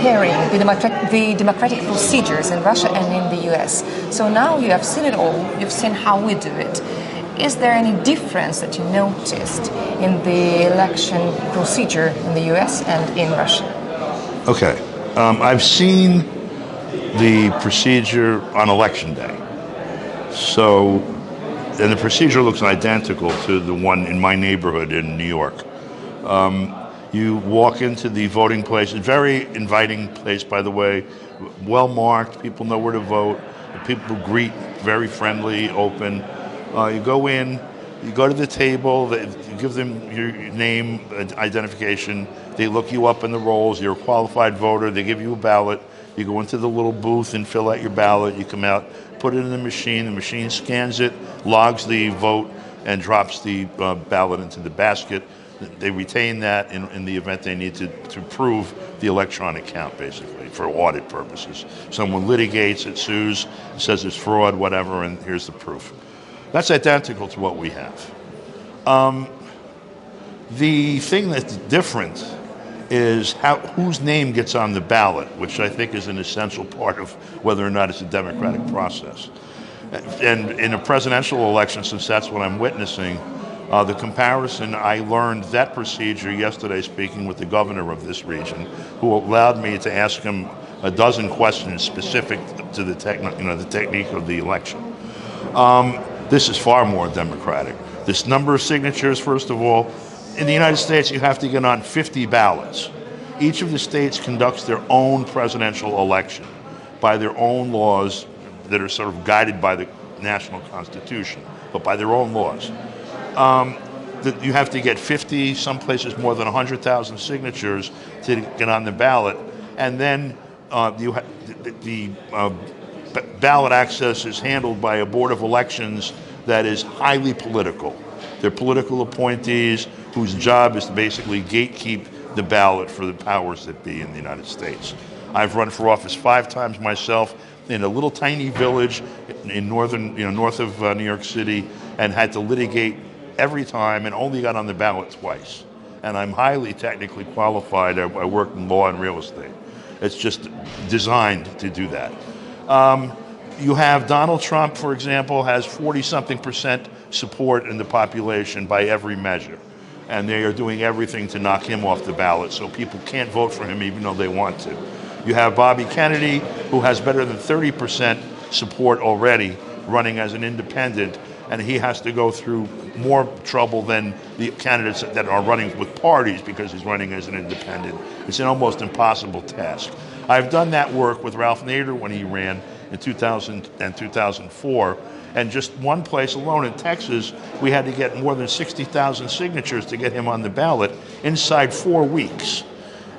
comparing the democratic procedures in Russia and in the US. So now you have seen it all, you've seen how we do it. Is there any difference that you noticed in the election procedure in the US and in Russia? Okay. I've seen the procedure on election day. So, and the procedure looks identical to the one in my neighborhood in New York. You walk into the voting place, a very inviting place, by the way, well marked, people know where to vote, people greet, very friendly, open. You go in, you go to the table, you give them your name, identification, they look you up in the rolls, you're a qualified voter, they give you a ballot, you go into the little booth and fill out your ballot, you come out, put it in the machine scans it, logs the vote, and drops the ballot into the basket. They retain that in the event they need to prove the electronic count, basically, for audit purposes. Someone litigates it, sues, says it's fraud, whatever, and here's the proof. That's identical to what we have. The thing that's different is whose name gets on the ballot, which I think is an essential part of whether or not it's a democratic process. And in a presidential election, since that's what I'm witnessing, the comparison, I learned that procedure yesterday speaking with the governor of this region, who allowed me to ask him a dozen questions specific to the technique of the election. This is far more democratic. This number of signatures, first of all, in the United States, you have to get on 50 ballots. Each of the states conducts their own presidential election by their own laws that are sort of guided by the national constitution, but by their own laws. You have to get 50, some places more than 100,000 signatures to get on the ballot, and then the ballot access is handled by a board of elections that is highly political. They're political appointees whose job is to basically gatekeep the ballot for the powers that be in the United States. I've run for office 5 times myself in a little tiny village in north of New York City, and had to litigate every time and only got on the ballot twice. And I'm highly technically qualified. I work in law and real estate. It's just designed to do that. You have Donald Trump, for example, has 40-something% support in the population by every measure. And they are doing everything to knock him off the ballot, so people can't vote for him even though they want to. You have Bobby Kennedy, who has better than 30% support already, running as an independent, and he has to go through more trouble than the candidates that are running with parties because he's running as an independent. It's an almost impossible task. I've done that work with Ralph Nader when he ran in 2000 and 2004, and just one place alone in Texas, we had to get more than 60,000 signatures to get him on the ballot inside 4 weeks.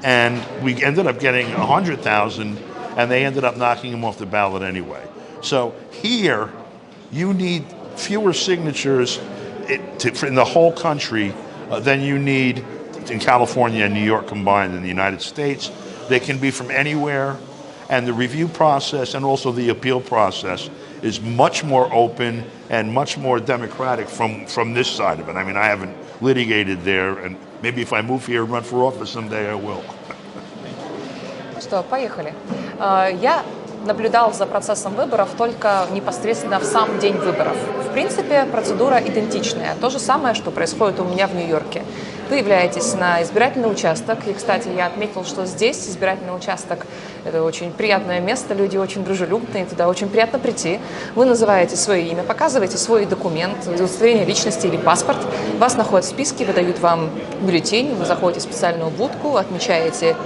And we ended up getting 100,000, and they ended up knocking him off the ballot anyway. So here, you need fewer signatures in the whole country than you need in California and New York combined in the United States. They can be from anywhere, and the review process and also the appeal process is much more open and much more democratic from this side of it. I mean, I haven't litigated there, and maybe if I move here and run for office someday, I will. Что, поехали. Я наблюдал за процессом выборов только непосредственно в сам день выборов. В принципе, процедура идентичная. То же самое, что происходит у меня в Нью-Йорке. Вы являетесь на избирательный участок. И, кстати, я отметил, что здесь избирательный участок – это очень приятное место, люди очень дружелюбные, туда очень приятно прийти. Вы называете свое имя, показываете свой документ, удостоверение личности или паспорт. Вас находят в списке, выдают вам бюллетень, вы заходите в специальную будку, отмечаете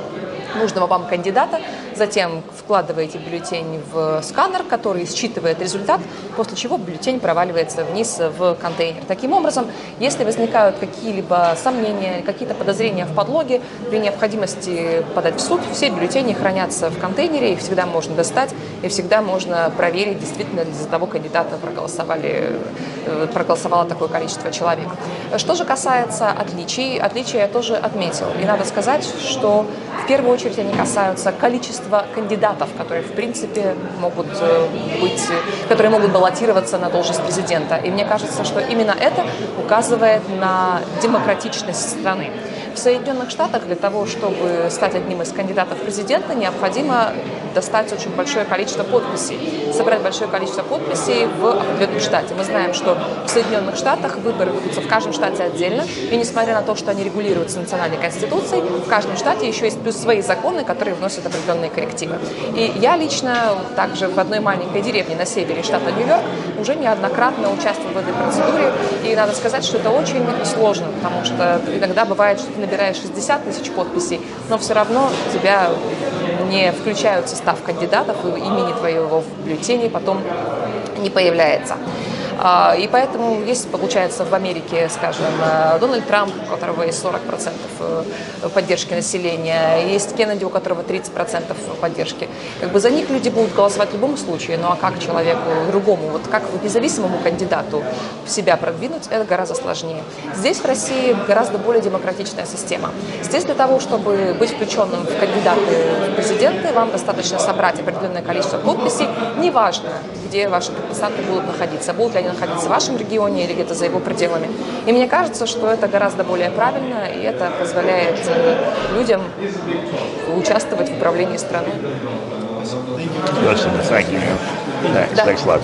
нужного вам кандидата, затем вкладываете бюллетень в сканер, который считывает результат, после чего бюллетень проваливается вниз в контейнер. Таким образом, если возникают какие-либо сомнения, какие-то подозрения в подлоге, при необходимости подать в суд, все бюллетени хранятся в контейнере, их всегда можно достать, и всегда можно проверить, действительно ли за того кандидата проголосовало такое количество человек. Что же касается отличий, отличия я тоже отметил. И надо сказать, что в первую очередь они касаются количества кандидатов, которые, в принципе, могут баллотироваться на должность президента. И мне кажется, что именно это указывает на демократичность страны. В Соединенных Штатах для того, чтобы стать одним из кандидатов в президента, необходимо достать очень большое количество подписей, собрать большое количество подписей в определенном штате. Мы знаем, что в Соединенных Штатах выборы ведутся в каждом штате отдельно, и несмотря на то, что они регулируются национальной конституцией, в каждом штате еще есть плюс свои законы, которые вносят определенные коррективы. И я лично также в одной маленькой деревне на севере штата Нью-Йорк уже неоднократно участвовала в этой процедуре, и надо сказать, что это очень сложно, потому что иногда бывает, что ты набираешь 60 тысяч подписей, но все равно тебя не включают в состав кандидатов, и имени твоего в бюллетене потом не появляется. И поэтому есть, получается, в Америке, скажем, Дональд Трамп, у которого есть 40% поддержки населения, есть Кеннеди, у которого 30% поддержки. Как бы за них люди будут голосовать в любом случае, ну а как человеку другому, вот как независимому кандидату себя продвинуть, это гораздо сложнее. Здесь, в России, гораздо более демократичная система. Здесь для того, чтобы быть включенным в кандидаты в президенты, вам достаточно собрать определенное количество подписей, неважно, где ваши подписанты будут находиться, будут ли они находиться в вашем регионе или где-то за его пределами. И мне кажется, что это гораздо более правильно, и это позволяет людям участвовать в управлении страной. Thank you. Thanks a lot.